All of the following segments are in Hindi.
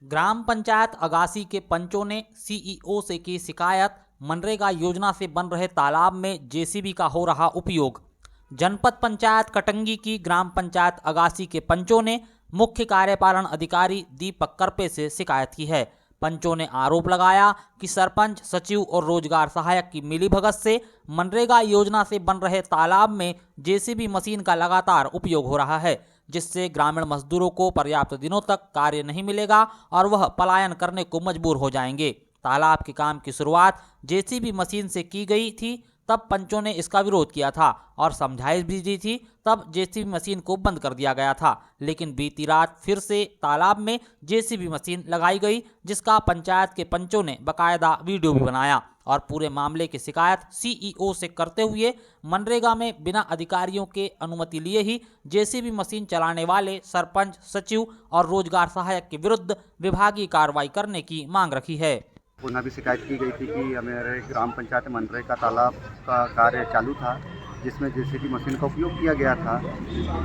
ग्राम पंचायत अगासी के पंचों ने सीईओ से की शिकायत। मनरेगा योजना से बन रहे तालाब में जेसीबी का हो रहा उपयोग। जनपद पंचायत कटंगी की ग्राम पंचायत अगासी के पंचों ने मुख्य कार्यपालन अधिकारी दीपक करपे से शिकायत की है। पंचों ने आरोप लगाया कि सरपंच, सचिव और रोजगार सहायक की मिलीभगत से मनरेगा योजना से बन रहे तालाब में जेसीबी मशीन का लगातार उपयोग हो रहा है, जिससे ग्रामीण मजदूरों को पर्याप्त दिनों तक कार्य नहीं मिलेगा और वह पलायन करने को मजबूर हो जाएंगे। तालाब के काम की शुरुआत जेसीबी मशीन से की गई थी, तब पंचों ने इसका विरोध किया था और समझाइश भी दी थी, तब जेसीबी मशीन को बंद कर दिया गया था। लेकिन बीती रात फिर से तालाब में जेसीबी मशीन लगाई गई, जिसका पंचायत के पंचों ने बकायदा वीडियो भी बनाया और पूरे मामले की शिकायत सीईओ से करते हुए मनरेगा में बिना अधिकारियों के अनुमति लिए ही जेसीबी मशीन चलाने वाले सरपंच, सचिव और रोजगार सहायक के विरुद्ध विभागीय कार्रवाई करने की मांग रखी है। पुनः भी शिकायत की गई थी कि हमारे ग्राम पंचायत मनरेगा तालाब का कार्य चालू था, जिसमें जेसीबी मशीन का उपयोग किया गया था।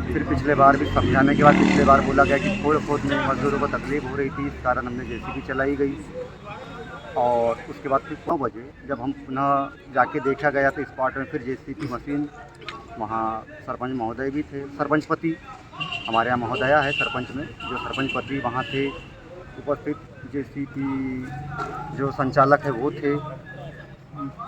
फिर पिछले बार भी समझाने के बाद पिछले बार बोला गया कि खोद में मजदूरों को तकलीफ हो रही थी, इस कारण हमने जेसीबी चलाई गई। और उसके बाद फिर 9 बजे जब हम पुनः जाके देखा गया तो स्पॉट में फिर जेसीबी मशीन, वहाँ सरपंच महोदय भी थे, सरपंच पति हमारे यहाँ महोदया है सरपंच में, जो सरपंच पति वहाँ थे उपस्थित। जेसीबी जो संचालक है वो थे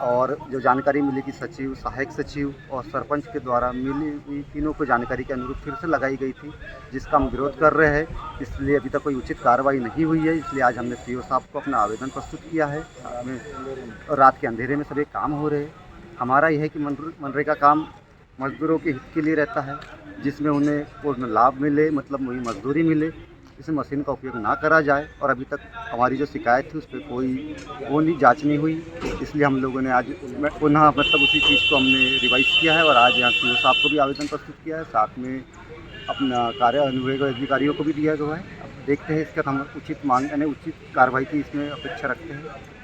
और जो जानकारी मिली कि सचिव, सहायक सचिव और सरपंच के द्वारा मिली हुई तीनों को जानकारी के अनुरूप फिर से लगाई गई थी, जिसका हम विरोध कर रहे हैं। इसलिए अभी तक कोई उचित कार्रवाई नहीं हुई है, इसलिए आज हमने सीओ साहब को अपना आवेदन प्रस्तुत किया है। रात के अंधेरे में सभी काम हो रहे हैं। हमारा यह है कि मनरेगा काम मजदूरों के हित के लिए रहता है, जिसमें उन्हें पूर्ण लाभ मिले, मतलब वही मजदूरी मिले, इस मशीन का उपयोग ना करा जाए। और अभी तक हमारी जो शिकायत थी उस पर कोई जांच नहीं हुई, इसलिए हम लोगों ने आज पुनः मतलब उसी चीज़ को हमने रिवाइज किया है और आज यहाँ सीओ साहब को भी आवेदन प्रस्तुत किया है, साथ में अपना कार्य अनुवेग अधिकारियों को भी दिया गया है। अब देखते हैं इसका हम उचित मांग यानी उचित कार्रवाई की इसमें अपेक्षा रखते हैं।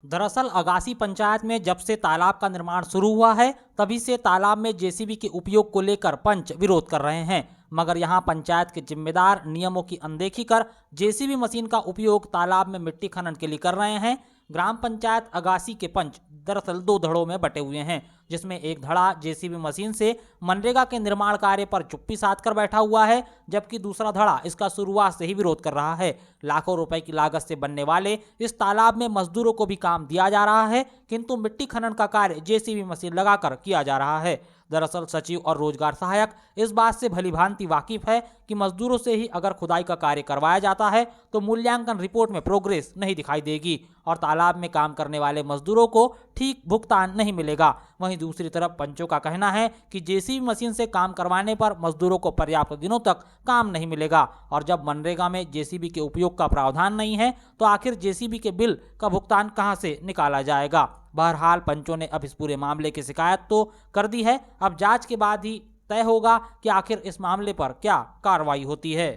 दरअसल अगासी पंचायत में जब से तालाब का निर्माण शुरू हुआ है, तभी से तालाब में जेसीबी के उपयोग को लेकर पंच विरोध कर रहे हैं, मगर यहां पंचायत के जिम्मेदार नियमों की अनदेखी कर जेसीबी मशीन का उपयोग तालाब में मिट्टी खनन के लिए कर रहे हैं। ग्राम पंचायत अगासी के पंच दरअसल 2 धड़ों में बटे हुए हैं, जिसमें एक धड़ा जेसीबी मशीन से मनरेगा के निर्माण कार्य पर चुप्पी साध कर बैठा हुआ है, जबकि दूसरा धड़ा इसका शुरुआत से ही विरोध कर रहा है। लाखों रुपए की लागत से बनने वाले इस तालाब में मजदूरों को भी काम दिया जा रहा है, किंतु मिट्टी खनन का कार्य जेसीबी मशीन लगाकर किया जा रहा है। दरअसल सचिव और रोजगार सहायक इस बात से भलीभांति वाकिफ है कि मजदूरों से ही अगर खुदाई का कार्य करवाया जाता है तो मूल्यांकन रिपोर्ट में प्रोग्रेस नहीं दिखाई देगी और तालाब में काम करने वाले मजदूरों को ठीक भुगतान नहीं मिलेगा। वहीं दूसरी तरफ पंचों का कहना है कि जेसीबी मशीन से काम करवाने पर मजदूरों को पर्याप्त दिनों तक काम नहीं मिलेगा और जब मनरेगा में जेसीबी के उपयोग का प्रावधान नहीं है तो आखिर जेसीबी के बिल का भुगतान कहां से निकाला जाएगा। बहरहाल पंचों ने अब इस पूरे मामले की शिकायत तो कर दी है, अब जांच के बाद ही तय होगा कि आखिर इस मामले पर क्या कार्रवाई होती है।